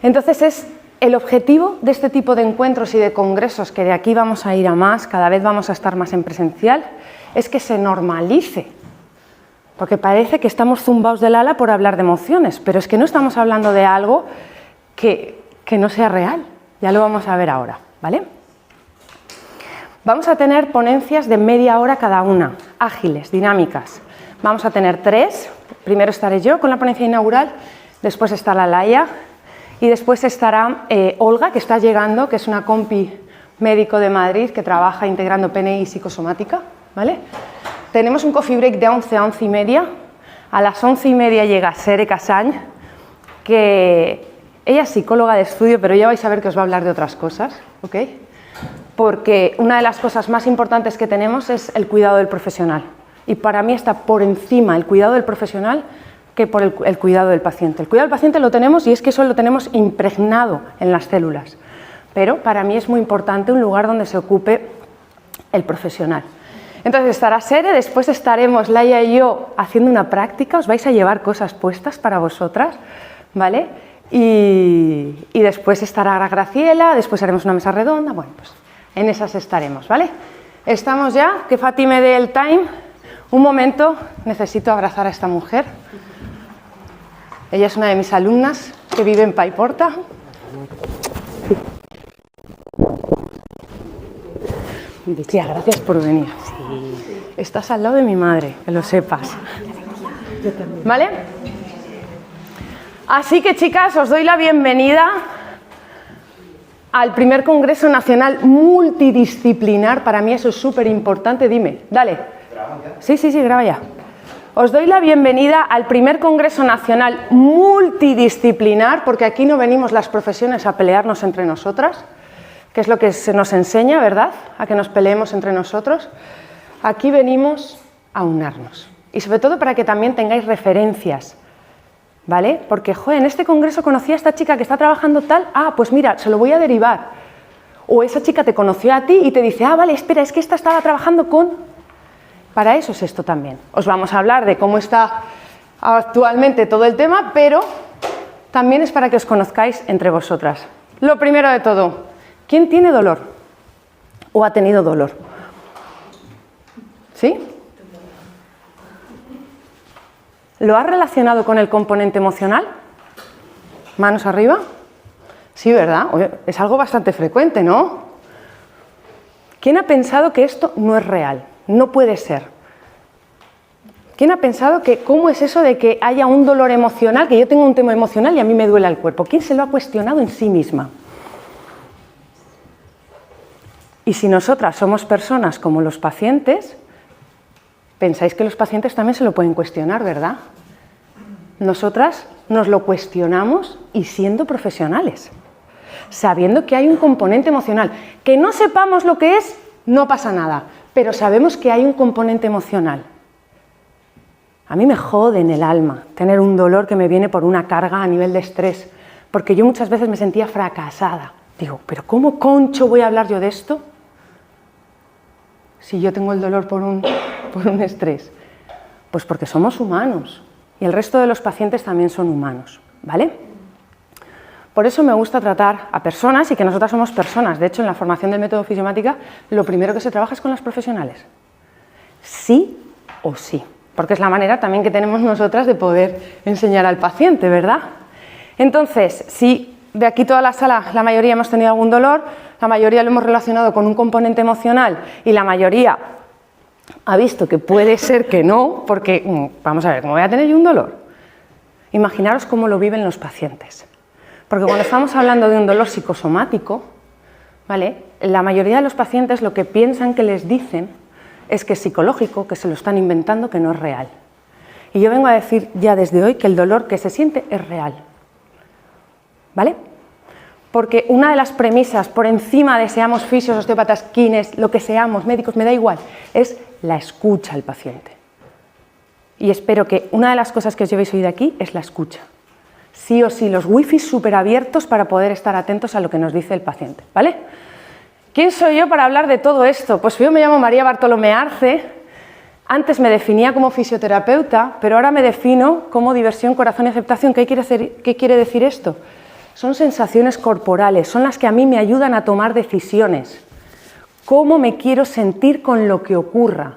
Entonces es el objetivo de este tipo de encuentros y de congresos, que de aquí vamos a ir a más, cada vez vamos a estar más en presencial, es que se normalice. Porque parece que estamos zumbados del ala por hablar de emociones, pero es que no estamos hablando de algo que no sea real. Ya lo vamos a ver ahora, ¿vale? Vamos a tener ponencias de media hora cada una, ágiles, dinámicas. Vamos a tener 3. Primero estaré yo con la ponencia inaugural, después estará Laia y después estará Olga, que está llegando, que es una compi médico de Madrid que trabaja integrando PNI y psicosomática, ¿vale? Tenemos un coffee break de 11 a 11 y media. A las 11 y media llega Sere Casañ, que ella es psicóloga de estudio, pero ya vais a ver que os va a hablar de otras cosas, ¿ok? Porque una de las cosas más importantes que tenemos es el cuidado del profesional. Y para mí está por encima el cuidado del profesional que por el cuidado del paciente. El cuidado del paciente lo tenemos y es que eso lo tenemos impregnado en las células. Pero para mí es muy importante un lugar donde se ocupe el profesional. Entonces estará Sere, después estaremos Laia y yo haciendo una práctica, os vais a llevar cosas puestas para vosotras, ¿vale? Y después estará Graciela, después haremos una mesa redonda, bueno, pues en esas estaremos, ¿vale? Estamos ya, que Fati me dé el time. Un momento, necesito abrazar a esta mujer. Ella es una de mis alumnas que vive en Paiporta. Tía, gracias por venir. Sí. Estás al lado de mi madre, que lo sepas. ¿Vale? Así que, chicas, os doy la bienvenida al primer Congreso Nacional Multidisciplinar. Para mí eso es súper importante. Dime, dale. Sí, graba ya. Os doy la bienvenida al primer Congreso Nacional Multidisciplinar, porque aquí no venimos las profesiones a pelearnos entre nosotras, que es lo que se nos enseña, ¿verdad? A que nos peleemos entre nosotros. Aquí venimos a unarnos. Y sobre todo para que también tengáis referencias, ¿vale? Porque, joder, en este congreso conocí a esta chica que está trabajando tal, pues mira, se lo voy a derivar. O esa chica te conoció a ti y te dice, vale, espera, es que esta estaba trabajando con... Para eso es esto también. Os vamos a hablar de cómo está actualmente todo el tema, pero también es para que os conozcáis entre vosotras. Lo primero de todo, ¿quién tiene dolor? ¿O ha tenido dolor? ¿Sí? ¿Lo has relacionado con el componente emocional? ¿Manos arriba? Sí, ¿verdad? Oye, es algo bastante frecuente, ¿no? ¿Quién ha pensado que esto no es real? No puede ser. ¿Quién ha pensado que cómo es eso de que haya un dolor emocional, que yo tengo un tema emocional y a mí me duele el cuerpo? ¿Quién se lo ha cuestionado en sí misma? Y si nosotras somos personas como los pacientes, pensáis que los pacientes también se lo pueden cuestionar, ¿verdad? Nosotras nos lo cuestionamos y siendo profesionales, sabiendo que hay un componente emocional. Que no sepamos lo que es, no pasa nada, pero sabemos que hay un componente emocional. A mí me jode en el alma tener un dolor que me viene por una carga a nivel de estrés, porque yo muchas veces me sentía fracasada. Digo, ¿pero cómo concho voy a hablar yo de esto si yo tengo el dolor por un estrés? Pues porque somos humanos y el resto de los pacientes también son humanos, ¿vale? Por eso me gusta tratar a personas y que nosotras somos personas. De hecho, en la formación del método Fisiomática, lo primero que se trabaja es con las profesionales. Sí o sí, porque es la manera también que tenemos nosotras de poder enseñar al paciente, ¿verdad? Entonces, si de aquí toda la sala, la mayoría hemos tenido algún dolor, la mayoría lo hemos relacionado con un componente emocional y la mayoría ha visto que puede ser que no, porque, vamos a ver, ¿cómo voy a tener yo un dolor? Imaginaros cómo lo viven los pacientes. Porque cuando estamos hablando de un dolor psicosomático, ¿vale? La mayoría de los pacientes lo que piensan que les dicen es que es psicológico, que se lo están inventando, que no es real. Y yo vengo a decir ya desde hoy que el dolor que se siente es real, ¿vale? Porque una de las premisas, por encima de seamos fisios, osteópatas, kines, lo que seamos, médicos, me da igual, es la escucha al paciente. Y espero que una de las cosas que os llevéis hoy de aquí es la escucha. Sí o sí, los wifi súper abiertos para poder estar atentos a lo que nos dice el paciente, ¿vale? ¿Quién soy yo para hablar de todo esto? Pues yo me llamo María Bartolomé Arce. Antes me definía como fisioterapeuta, pero ahora me defino como diversión, corazón y aceptación. ¿Qué quiere decir esto? son sensaciones corporales, son las que a mí me ayudan a tomar decisiones. ¿Cómo me quiero sentir con lo que ocurra?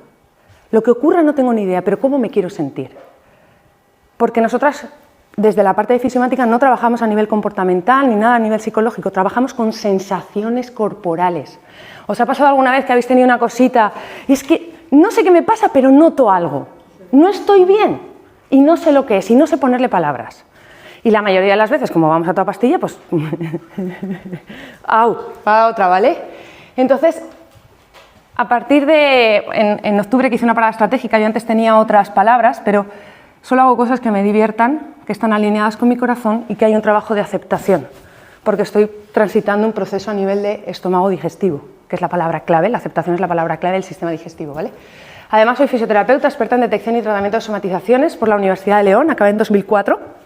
Lo que ocurra no tengo ni idea, pero ¿cómo me quiero sentir? Porque nosotras, desde la parte de fisiomática, no trabajamos a nivel comportamental ni nada a nivel psicológico, trabajamos con sensaciones corporales. ¿Os ha pasado alguna vez que habéis tenido una cosita y es que no sé qué me pasa, pero noto algo? No estoy bien y no sé lo que es y no sé ponerle palabras. Y la mayoría de las veces, como vamos a toda pastilla, pues ¡au! Va otra, ¿vale? Entonces, a partir de, en octubre que hice una parada estratégica, yo antes tenía otras palabras, pero solo hago cosas que me diviertan, que están alineadas con mi corazón y que hay un trabajo de aceptación, porque estoy transitando un proceso a nivel de estómago digestivo, que es la palabra clave, la aceptación es la palabra clave del sistema digestivo, ¿vale? Además, soy fisioterapeuta, experta en detección y tratamiento de somatizaciones por la Universidad de León, acabé en 2004.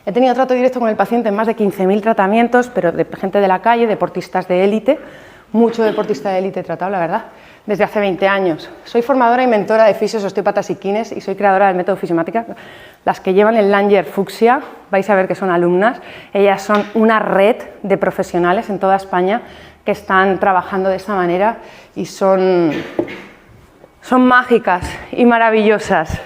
He tenido trato directo con el paciente en más de 15.000 tratamientos, pero de gente de la calle, deportistas de élite, mucho deportista de élite he tratado, la verdad, desde hace 20 años. Soy formadora y mentora de fisios, osteópatas y kines y soy creadora del método fisiomática. Las que llevan el Langer Fucsia, vais a ver que son alumnas, ellas son una red de profesionales en toda España que están trabajando de esta manera y son mágicas y maravillosas.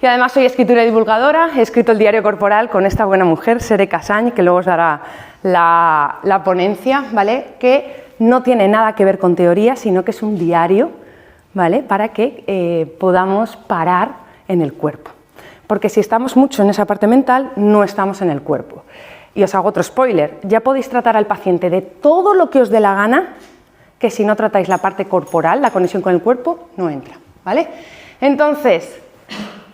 Y además soy escritora y divulgadora, he escrito el diario corporal con esta buena mujer, Sere Casañ, que luego os dará la ponencia, ¿vale? Que no tiene nada que ver con teoría, sino que es un diario, ¿vale? Para que podamos parar en el cuerpo. Porque si estamos mucho en esa parte mental, no estamos en el cuerpo. Y os hago otro spoiler, ya podéis tratar al paciente de todo lo que os dé la gana, que si no tratáis la parte corporal, la conexión con el cuerpo, no entra, ¿vale? Entonces,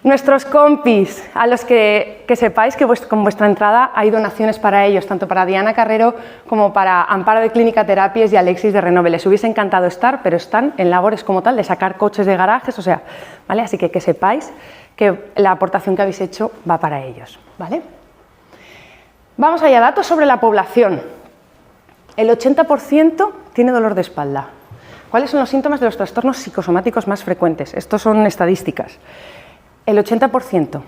nuestros compis, a los que sepáis que con vuestra entrada hay donaciones para ellos, tanto para Diana Carrero como para Amparo de Clínica Terapies y Alexis de Renove. Les hubiese encantado estar, pero están en labores como tal de sacar coches de garajes, o sea, ¿vale? Así que sepáis que la aportación que habéis hecho va para ellos, ¿vale? Vamos allá, datos sobre la población. El 80% tiene dolor de espalda. ¿Cuáles son los síntomas de los trastornos psicosomáticos más frecuentes? Estos son estadísticas. El 80%.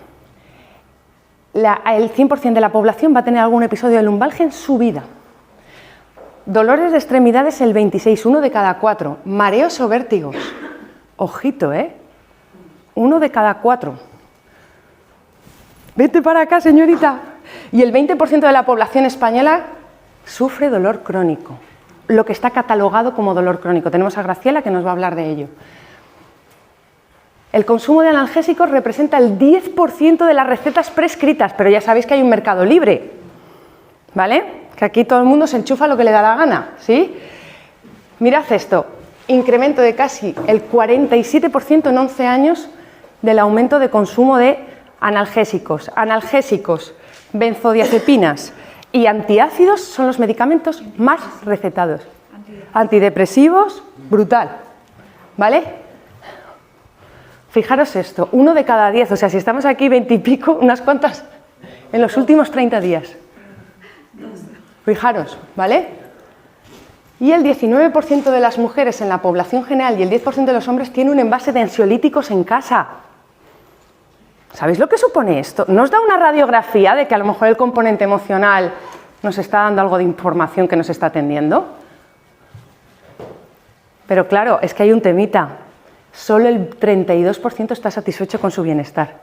El 100% de la población va a tener algún episodio de lumbalgia en su vida. Dolores de extremidades el 26%, 1 de cada 4. Mareos o vértigos. Ojito, ¿eh? 1 de cada 4. Vete para acá, señorita. Y el 20% de la población española sufre dolor crónico, lo que está catalogado como dolor crónico. Tenemos a Graciela que nos va a hablar de ello. El consumo de analgésicos representa el 10% de las recetas prescritas, pero ya sabéis que hay un mercado libre, ¿vale? Que aquí todo el mundo se enchufa lo que le da la gana, ¿sí? Mirad esto, incremento de casi el 47% en 11 años del aumento de consumo de analgésicos, benzodiazepinas y antiácidos son los medicamentos más recetados. Antidepresivos, brutal, ¿vale? Fijaros esto, 1 de cada 10, o sea, si estamos aquí 20 y pico, unas cuantas en los últimos 30 días. Fijaros, ¿vale? Y el 19% de las mujeres en la población general y el 10% de los hombres tiene un envase de ansiolíticos en casa. ¿Sabéis lo que supone esto? ¿No os da una radiografía de que a lo mejor el componente emocional nos está dando algo de información que nos está atendiendo? Pero claro, es que hay un temita. Solo el 32% está satisfecho con su bienestar.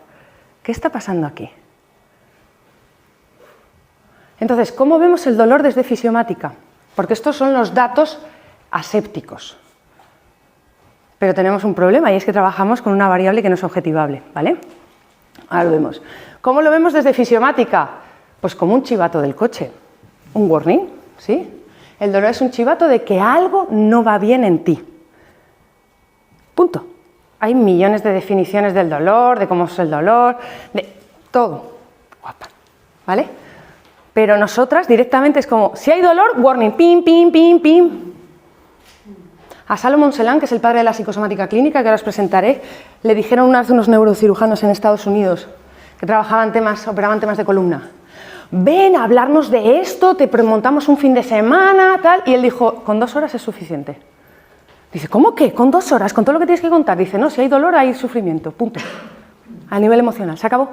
¿Qué está pasando aquí? Entonces, ¿cómo vemos el dolor desde fisiomática? Porque estos son los datos asépticos. Pero tenemos un problema y es que trabajamos con una variable que no es objetivable, ¿vale? Ahora lo vemos. ¿Cómo lo vemos desde fisiomática? Pues como un chivato del coche, un warning, ¿sí? El dolor es un chivato de que algo no va bien en ti. Punto. Hay millones de definiciones del dolor, de cómo es el dolor, de todo. Guapa, ¿vale? Pero nosotras directamente es como, si hay dolor, warning, pim, pim, pim, pim. A Salomón Selan, que es el padre de la psicosomática clínica, que ahora os presentaré, le dijeron una vez unos neurocirujanos en Estados Unidos que operaban temas de columna. Ven a hablarnos de esto, te montamos un fin de semana, tal. Y él dijo, con 2 horas es suficiente. Dice, ¿cómo qué? ¿Con 2 horas? ¿Con todo lo que tienes que contar? Dice, no, si hay dolor, hay sufrimiento, punto. A nivel emocional, se acabó.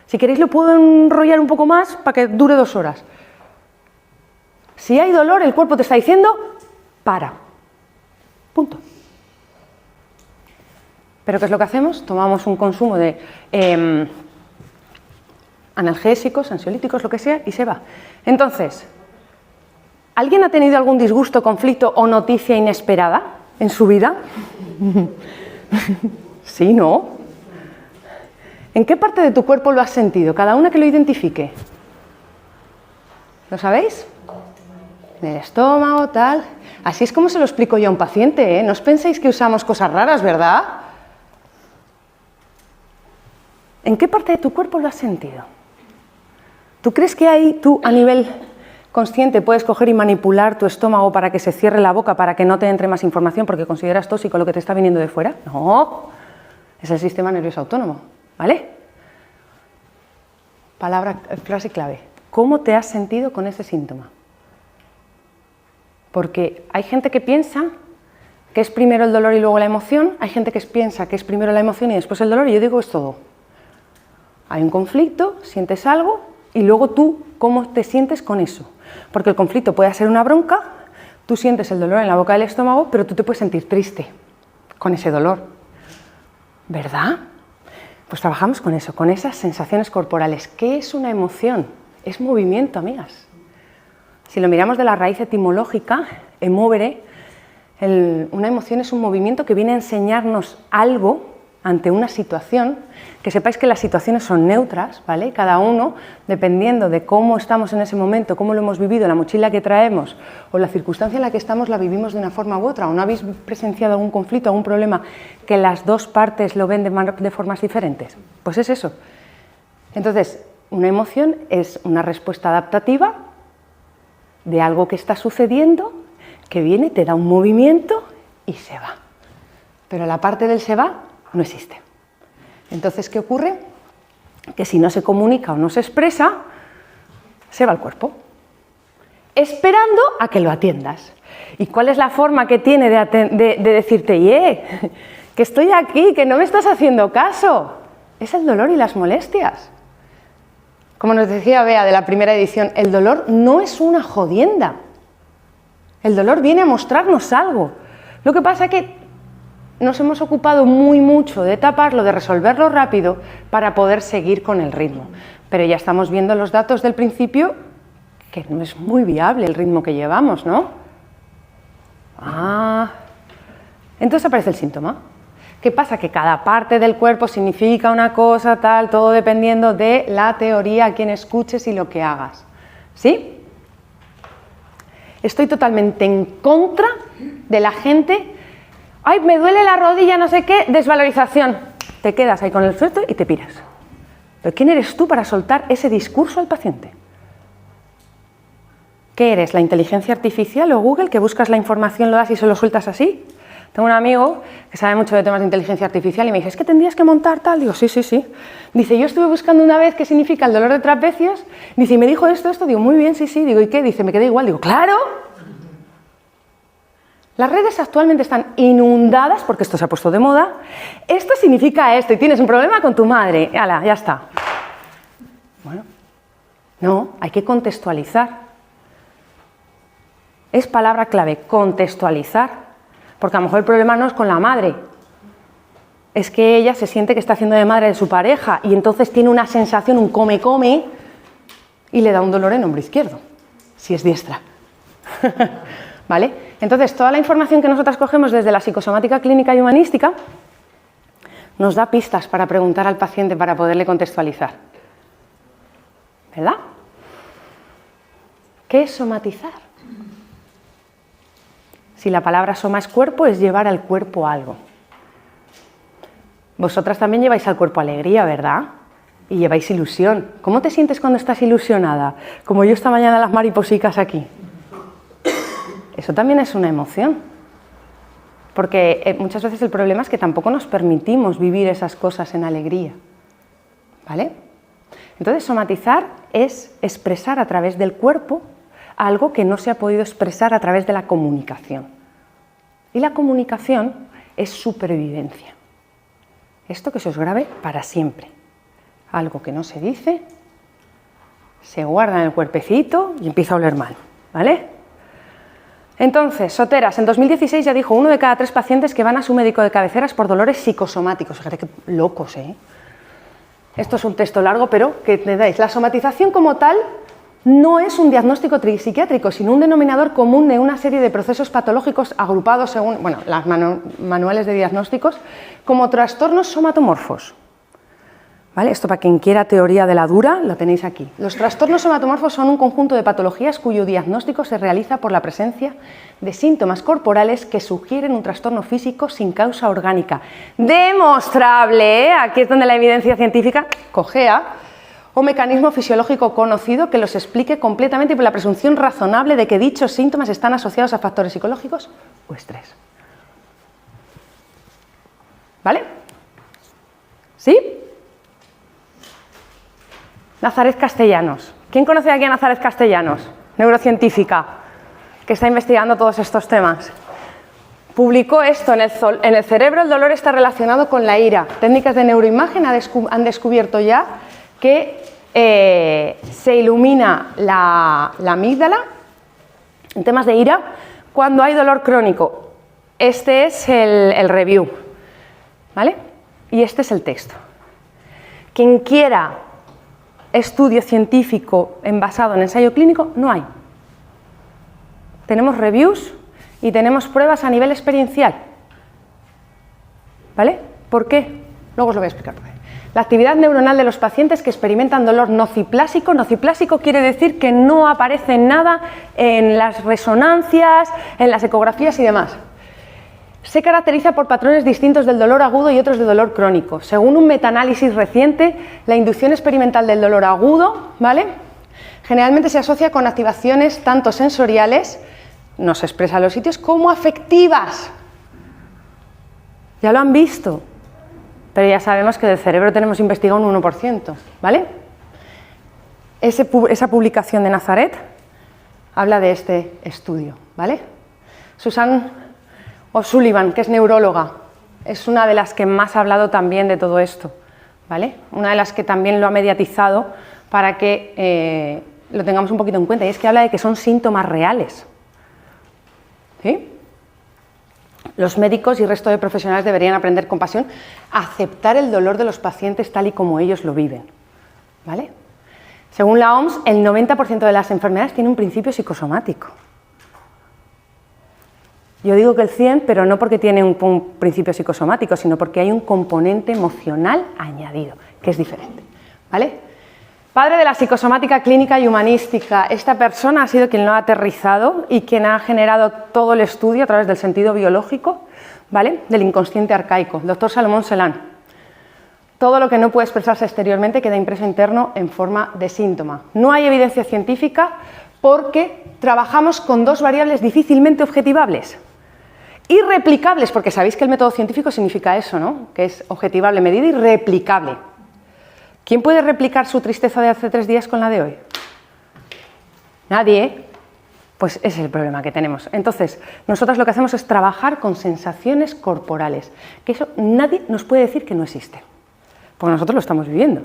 Si queréis lo puedo enrollar un poco más para que dure 2 horas. Si hay dolor, el cuerpo te está diciendo, para. Punto. ¿Pero qué es lo que hacemos? Tomamos un consumo de analgésicos, ansiolíticos, lo que sea, y se va. Entonces, ¿alguien ha tenido algún disgusto, conflicto o noticia inesperada en su vida? Sí, ¿no? ¿En qué parte de tu cuerpo lo has sentido? Cada una que lo identifique. ¿Lo sabéis? En el estómago, tal. Así es como se lo explico yo a un paciente, ¿eh? No os penséis que usamos cosas raras, ¿verdad? ¿En qué parte de tu cuerpo lo has sentido? ¿Tú crees que ahí tú a nivel consciente puedes coger y manipular tu estómago para que se cierre la boca, para que no te entre más información porque consideras tóxico lo que te está viniendo de fuera? No, es el sistema nervioso autónomo, ¿vale? Frase clave. ¿Cómo te has sentido con ese síntoma? Porque hay gente que piensa que es primero el dolor y luego la emoción, hay gente que piensa que es primero la emoción y después el dolor, y yo digo es todo. Hay un conflicto, sientes algo y luego tú, ¿cómo te sientes con eso? Porque el conflicto puede ser una bronca, tú sientes el dolor en la boca del estómago, pero tú te puedes sentir triste con ese dolor, ¿verdad? Pues trabajamos con eso, con esas sensaciones corporales. ¿Qué es una emoción? Es movimiento, amigas. Si lo miramos de la raíz etimológica, emovere, una emoción es un movimiento que viene a enseñarnos algo ante una situación, que sepáis que las situaciones son neutras, ¿vale? Cada uno, dependiendo de cómo estamos en ese momento, cómo lo hemos vivido, la mochila que traemos o la circunstancia en la que estamos, la vivimos de una forma u otra. ¿O no habéis presenciado algún conflicto, algún problema que las dos partes lo ven de formas diferentes? Pues es eso. Entonces, una emoción es una respuesta adaptativa de algo que está sucediendo, que viene, te da un movimiento y se va. Pero la parte del se va no existe. Entonces, ¿qué ocurre? Que si no se comunica o no se expresa, se va al cuerpo, esperando a que lo atiendas. ¿Y cuál es la forma que tiene de decirte, que estoy aquí, que no me estás haciendo caso? Es el dolor y las molestias. Como nos decía Bea de la primera edición, el dolor no es una jodienda. El dolor viene a mostrarnos algo. Lo que pasa es que nos hemos ocupado mucho de taparlo, de resolverlo rápido para poder seguir con el ritmo. Pero ya estamos viendo los datos del principio que no es muy viable el ritmo que llevamos, ¿no? Entonces aparece el síntoma. ¿Qué pasa? Que cada parte del cuerpo significa una cosa, tal, todo dependiendo de la teoría, a quien escuches y lo que hagas. ¿Sí? Estoy totalmente en contra de la gente. ¡Ay, me duele la rodilla, no sé qué! Desvalorización. Te quedas ahí con el suelto y te piras. ¿Pero quién eres tú para soltar ese discurso al paciente? ¿Qué eres? ¿La inteligencia artificial o Google que buscas la información, lo das y se lo sueltas así? Tengo un amigo que sabe mucho de temas de inteligencia artificial y me dice, es que tendrías que montar tal. Digo, sí. Dice, yo estuve buscando una vez qué significa el dolor de trapecios. Dice, y me dijo esto. Digo, muy bien, sí. Digo, ¿y qué? Dice, me quedé igual. Digo, ¡claro! Las redes actualmente están inundadas, porque esto se ha puesto de moda. Esto significa esto y tienes un problema con tu madre. ¡Hala, ya está! Bueno, no, hay que contextualizar. Es palabra clave, contextualizar. Porque a lo mejor el problema no es con la madre, es que ella se siente que está haciendo de madre de su pareja y entonces tiene una sensación, un come, y le da un dolor en hombro izquierdo, si es diestra. ¿Vale? Entonces, toda la información que nosotras cogemos desde la psicosomática clínica y humanística nos da pistas para preguntar al paciente para poderle contextualizar. ¿Verdad? ¿Qué es somatizar? Si la palabra soma es cuerpo, es llevar al cuerpo algo. Vosotras también lleváis al cuerpo alegría, ¿verdad? Y lleváis ilusión. ¿Cómo te sientes cuando estás ilusionada? Como yo esta mañana las mariposicas aquí. Eso también es una emoción. Porque muchas veces el problema es que tampoco nos permitimos vivir esas cosas en alegría. ¿Vale? Entonces, somatizar es expresar a través del cuerpo algo que no se ha podido expresar a través de la comunicación. Y la comunicación es supervivencia. Esto que se os grabe para siempre. Algo que no se dice, se guarda en el cuerpecito y empieza a oler mal, ¿vale? Entonces, Soteras, en 2016 ya dijo 1 de cada 3 pacientes que van a su médico de cabecera es por dolores psicosomáticos. Fíjate qué locos, ¿eh? Esto es un texto largo, pero que te dais. La somatización como tal no es un diagnóstico psiquiátrico, sino un denominador común de una serie de procesos patológicos agrupados según las manuales de diagnósticos como trastornos somatomorfos. ¿Vale? Esto para quien quiera teoría de la dura, lo tenéis aquí. Los trastornos somatomorfos son un conjunto de patologías cuyo diagnóstico se realiza por la presencia de síntomas corporales que sugieren un trastorno físico sin causa orgánica. Demostrable, ¿eh? Aquí es donde la evidencia científica cojea, o mecanismo fisiológico conocido que los explique completamente y por la presunción razonable de que dichos síntomas están asociados a factores psicológicos o estrés. ¿Vale? ¿Sí? Nazaret Castellanos. ¿Quién conoce aquí a Nazaret Castellanos? Neurocientífica, que está investigando todos estos temas. Publicó esto en el cerebro, el dolor está relacionado con la ira. Técnicas de neuroimagen han descubierto ya que se ilumina la amígdala en temas de ira cuando hay dolor crónico. Este es el review, ¿vale? Y este es el texto. Quien quiera estudio científico basado en ensayo clínico, no hay. Tenemos reviews y tenemos pruebas a nivel experiencial. ¿Vale? ¿Por qué? Luego os lo voy a explicar por qué. La actividad neuronal de los pacientes que experimentan dolor nociplásico. Nociplásico quiere decir que no aparece nada en las resonancias, en las ecografías y demás. Se caracteriza por patrones distintos del dolor agudo y otros de dolor crónico. Según un metaanálisis reciente, la inducción experimental del dolor agudo, ¿vale?, generalmente se asocia con activaciones tanto sensoriales, no se expresa en los sitios, como afectivas. Ya lo han visto, pero ya sabemos que del cerebro tenemos investigado un 1%, ¿vale? Esa publicación de Nazaret habla de este estudio, ¿vale? Susan O'Sullivan, que es neuróloga, es una de las que más ha hablado también de todo esto, ¿vale? Una de las que también lo ha mediatizado para que lo tengamos un poquito en cuenta, y es que habla de que son síntomas reales, ¿sí? Los médicos y el resto de profesionales deberían aprender con pasión a aceptar el dolor de los pacientes tal y como ellos lo viven, ¿vale? Según la OMS, el 90% de las enfermedades tiene un principio psicosomático. Yo digo que el 100, pero no porque tiene un principio psicosomático, sino porque hay un componente emocional añadido, que es diferente, ¿vale? Padre de la psicosomática clínica y humanística. Esta persona ha sido quien lo ha aterrizado y quien ha generado todo el estudio a través del sentido biológico, ¿vale?, del inconsciente arcaico, el doctor Salomón Selán. Todo lo que no puede expresarse exteriormente queda impreso interno en forma de síntoma. No hay evidencia científica porque trabajamos con dos variables difícilmente objetivables. Irreplicables, porque sabéis que el método científico significa eso, ¿no?, que es objetivable, medido y replicable. ¿Quién puede replicar su tristeza de hace 3 días con la de hoy? Nadie, ¿eh? Pues ese es el problema que tenemos. Entonces, nosotros lo que hacemos es trabajar con sensaciones corporales, que eso nadie nos puede decir que no existe, porque nosotros lo estamos viviendo.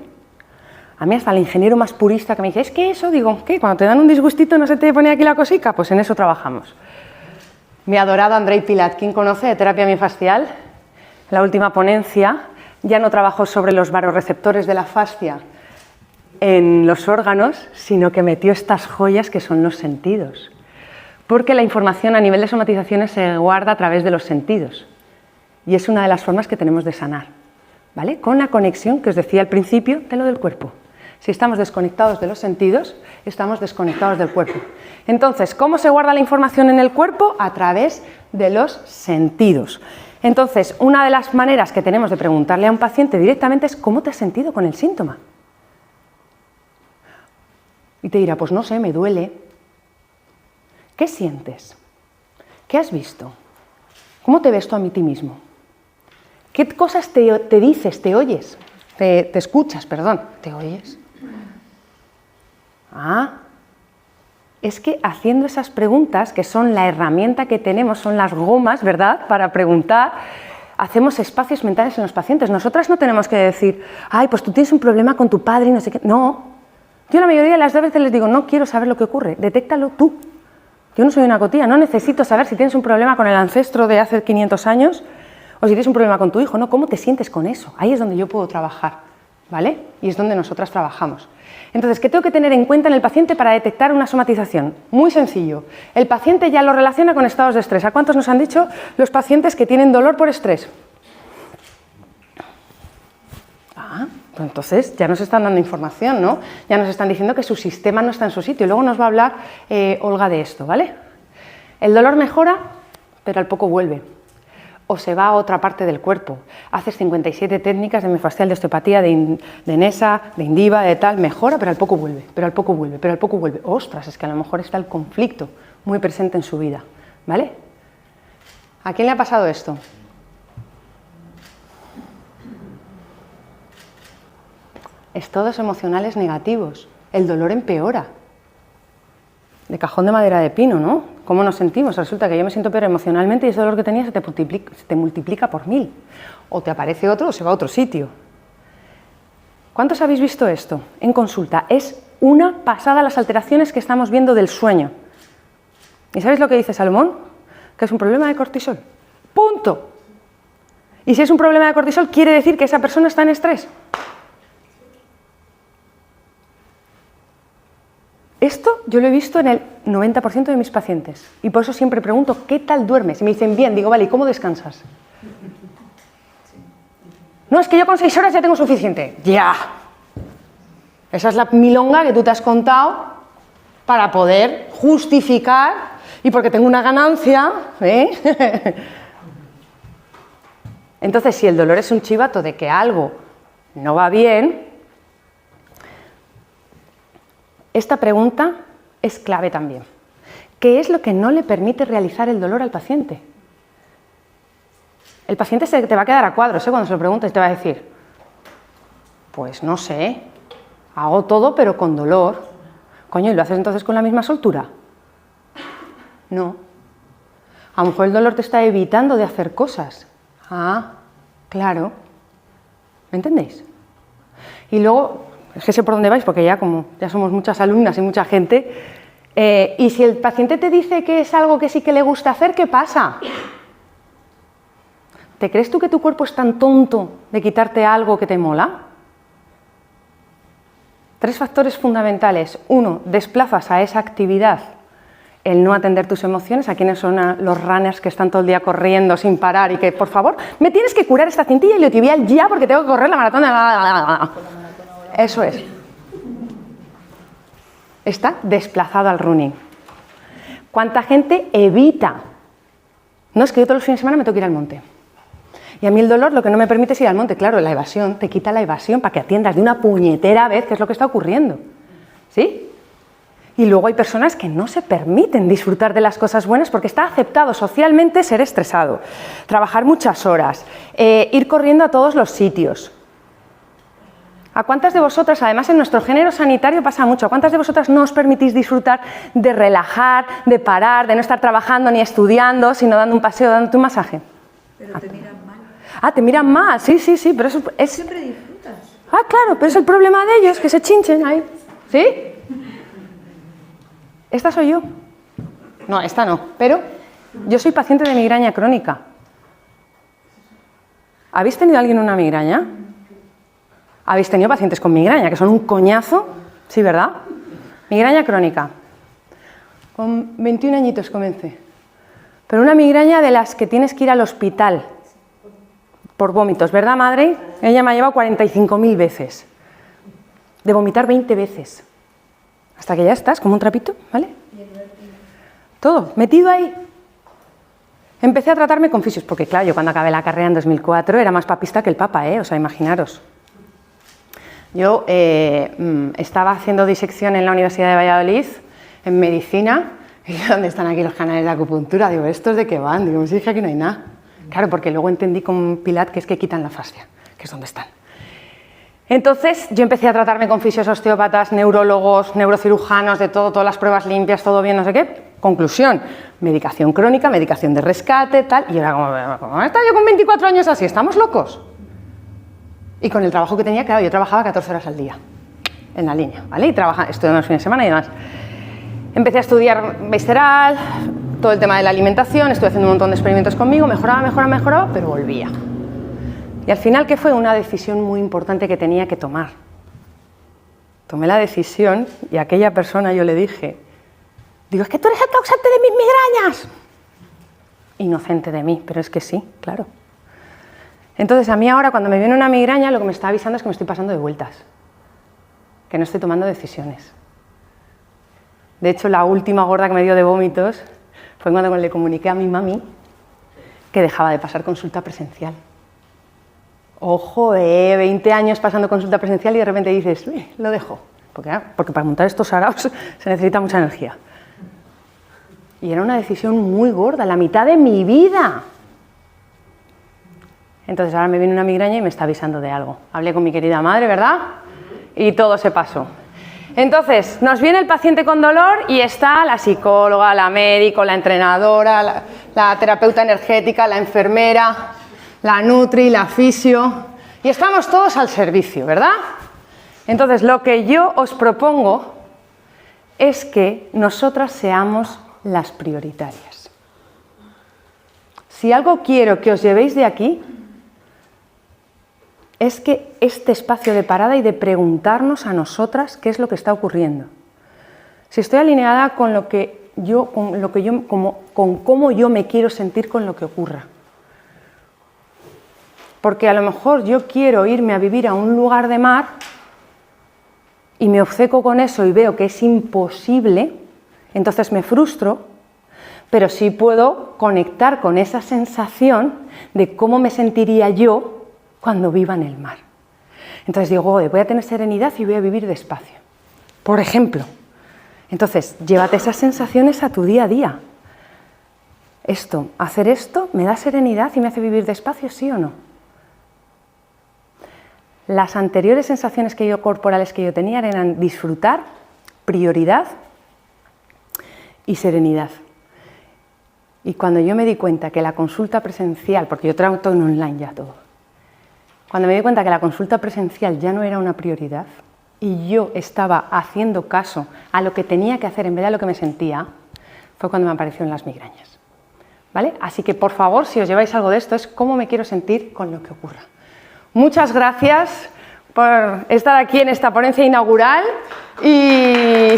A mí hasta el ingeniero más purista que me dice, es que eso, digo, ¿qué? Cuando te dan un disgustito no se te pone aquí la cosica, pues en eso trabajamos. Mi adorado Andrei Pilat, ¿quién conoce de terapia miofascial? La última ponencia ya no trabajó sobre los varoreceptores de la fascia en los órganos, sino que metió estas joyas que son los sentidos. Porque la información a nivel de somatizaciones se guarda a través de los sentidos. Y es una de las formas que tenemos de sanar, ¿vale? Con la conexión que os decía al principio de lo del cuerpo. Si estamos desconectados de los sentidos, estamos desconectados del cuerpo. Entonces, ¿cómo se guarda la información en el cuerpo? A través de los sentidos. Entonces, una de las maneras que tenemos de preguntarle a un paciente directamente es ¿cómo te has sentido con el síntoma? Y te dirá, pues no sé, me duele. ¿Qué sientes? ¿Qué has visto? ¿Cómo te ves tú a ti mismo? ¿Qué cosas te dices, te oyes? Te escuchas, perdón, ¿te oyes? Es que haciendo esas preguntas, que son la herramienta que tenemos, son las gomas, ¿verdad?, para preguntar, hacemos espacios mentales en los pacientes. Nosotras no tenemos que decir, ay, pues tú tienes un problema con tu padre y no sé qué. No, yo la mayoría de las veces les digo, no quiero saber lo que ocurre, detéctalo tú. Yo no soy una cotilla, no necesito saber si tienes un problema con el ancestro de hace 500 años o si tienes un problema con tu hijo, no, ¿cómo te sientes con eso? Ahí es donde yo puedo trabajar, ¿vale? Y es donde nosotras trabajamos. Entonces, ¿qué tengo que tener en cuenta en el paciente para detectar una somatización? Muy sencillo. El paciente ya lo relaciona con estados de estrés. ¿A cuántos nos han dicho los pacientes que tienen dolor por estrés? Pues entonces ya nos están dando información, ¿no? Ya nos están diciendo que su sistema no está en su sitio. Luego nos va a hablar Olga de esto, ¿vale? El dolor mejora, pero al poco vuelve. O se va a otra parte del cuerpo. Haces 57 técnicas de miofascial, de osteopatía, de Nesa, de Indiva, de tal, mejora, pero al poco vuelve, pero al poco vuelve, pero al poco vuelve. ¡Ostras! Es que a lo mejor está el conflicto muy presente en su vida, ¿vale? ¿A quién le ha pasado esto? Estados emocionales negativos. El dolor empeora. De cajón de madera de pino, ¿no? ¿Cómo nos sentimos? Resulta que yo me siento peor emocionalmente y ese dolor que tenía se te multiplica por 1000. O te aparece otro o se va a otro sitio. ¿Cuántos habéis visto esto en consulta? Es una pasada las alteraciones que estamos viendo del sueño. ¿Y sabéis lo que dice Salomón? Que es un problema de cortisol. ¡Punto! Y si es un problema de cortisol, quiere decir que esa persona está en estrés. Esto yo lo he visto en el 90% de mis pacientes y por eso siempre pregunto, ¿qué tal duermes? Y me dicen, bien, digo, vale, ¿y cómo descansas? No, es que yo con 6 horas ya tengo suficiente. ¡Ya! Esa es la milonga que tú te has contado para poder justificar y porque tengo una ganancia, ¿eh? Entonces, si el dolor es un chivato de que algo no va bien, esta pregunta es clave también. ¿Qué es lo que no le permite realizar el dolor al paciente? El paciente se te va a quedar a cuadros, ¿eh? Cuando se lo preguntes te va a decir, pues no sé, hago todo pero con dolor. Coño, ¿y lo haces entonces con la misma soltura? No. A lo mejor el dolor te está evitando de hacer cosas. Ah, claro. ¿Me entendéis? Y luego, es que sé por dónde vais porque ya como ya somos muchas alumnas y mucha gente, y si el paciente te dice que es algo que sí que le gusta hacer, ¿qué pasa? ¿Te crees tú que tu cuerpo es tan tonto de quitarte algo que te mola? 3 factores fundamentales. 1, desplazas a esa actividad el no atender tus emociones. ¿A quiénes son los runners que están todo el día corriendo sin parar y que, por favor, me tienes que curar esta cintilla iliotibial ya porque tengo que correr la maratón de... Eso es. Está desplazado al running. ¿Cuánta gente evita? No, es que yo todos los fines de semana me tengo que ir al monte. Y a mí el dolor lo que no me permite es ir al monte. Claro, la evasión, te quita la evasión para que atiendas de una puñetera vez qué es lo que está ocurriendo. ¿Sí? Y luego hay personas que no se permiten disfrutar de las cosas buenas porque está aceptado socialmente ser estresado, trabajar muchas horas, ir corriendo a todos los sitios. ¿A cuántas de vosotras, además en nuestro género sanitario pasa mucho, a cuántas de vosotras no os permitís disfrutar de relajar, de parar, de no estar trabajando ni estudiando, sino dando un paseo, dándote un masaje? Pero te miran mal. Ah, te miran más, sí, pero eso es... Siempre disfrutas. Ah, claro, pero es el problema de ellos, que se chinchen ahí. ¿Sí? ¿Esta soy yo? No, esta no, pero yo soy paciente de migraña crónica. ¿Habéis tenido alguien una migraña? ¿Habéis tenido pacientes con migraña, que son un coñazo? Sí, ¿verdad? Migraña crónica. Con 21 añitos comencé. Pero una migraña de las que tienes que ir al hospital por vómitos, ¿verdad, madre? Ella me ha llevado 45.000 veces. De vomitar 20 veces. Hasta que ya estás, como un trapito, ¿vale? Todo, metido ahí. Empecé a tratarme con fisios, porque claro, yo cuando acabé la carrera en 2004 era más papista que el papa, o sea, imaginaros. Yo estaba haciendo disección en la Universidad de Valladolid, en medicina, y ¿dónde están aquí los canales de acupuntura? Digo, ¿estos de qué van? Digo, si dije aquí no hay nada. Claro, porque luego entendí con Pilat que es que quitan la fascia, que es donde están. Entonces yo empecé a tratarme con fisios, osteópatas, neurólogos, neurocirujanos, de todo, todas las pruebas limpias, todo bien, no sé qué. Conclusión, medicación crónica, medicación de rescate, tal. Y yo era como ¿está yo con 24 años así? ¿Estamos locos? Y con el trabajo que tenía, claro, yo trabajaba 14 horas al día, en la línea, ¿vale? Y estudiando los fines de semana y demás. Empecé a estudiar visceral, todo el tema de la alimentación, estuve haciendo un montón de experimentos conmigo, mejoraba, pero volvía. Y al final, ¿qué fue? Una decisión muy importante que tenía que tomar. Tomé la decisión y a aquella persona yo le dije, es que tú eres el causante de mis migrañas. Inocente de mí, pero es que sí, claro. Entonces a mí ahora cuando me viene una migraña lo que me está avisando es que me estoy pasando de vueltas, que no estoy tomando decisiones. De hecho, la última gorda que me dio de vómitos fue cuando le comuniqué a mi mami que dejaba de pasar consulta presencial. Ojo, 20 años pasando consulta presencial y de repente dices, lo dejo. Porque para montar estos saraos se necesita mucha energía. Y era una decisión muy gorda, la mitad de mi vida. Entonces ahora me viene una migraña y me está avisando de algo. Hablé con mi querida madre, ¿verdad? Y todo se pasó. Entonces, nos viene el paciente con dolor y está la psicóloga, la médico, la entrenadora, la terapeuta energética, la enfermera, la nutri, la fisio, y estamos todos al servicio, ¿verdad? Entonces, lo que yo os propongo es que nosotras seamos las prioritarias. Si algo quiero que os llevéis de aquí, es que este espacio de parada y de preguntarnos a nosotras qué es lo que está ocurriendo. Si estoy alineada con cómo yo me quiero sentir con lo que ocurra. Porque a lo mejor yo quiero irme a vivir a un lugar de mar y me obceco con eso y veo que es imposible, entonces me frustro, pero sí puedo conectar con esa sensación de cómo me sentiría yo cuando viva en el mar. Entonces digo, voy a tener serenidad y voy a vivir despacio. Por ejemplo. Entonces, llévate esas sensaciones a tu día a día. Hacer esto, ¿me da serenidad y me hace vivir despacio, sí o no? Las anteriores sensaciones corporales que yo tenía eran disfrutar, prioridad y serenidad. Y cuando yo me di cuenta que la consulta presencial, porque yo trato en online ya todo, cuando me di cuenta que la consulta presencial ya no era una prioridad y yo estaba haciendo caso a lo que tenía que hacer en vez de a lo que me sentía, fue cuando me aparecieron las migrañas. ¿Vale? Así que, por favor, si os lleváis algo de esto, es cómo me quiero sentir con lo que ocurra. Muchas gracias por estar aquí en esta ponencia inaugural y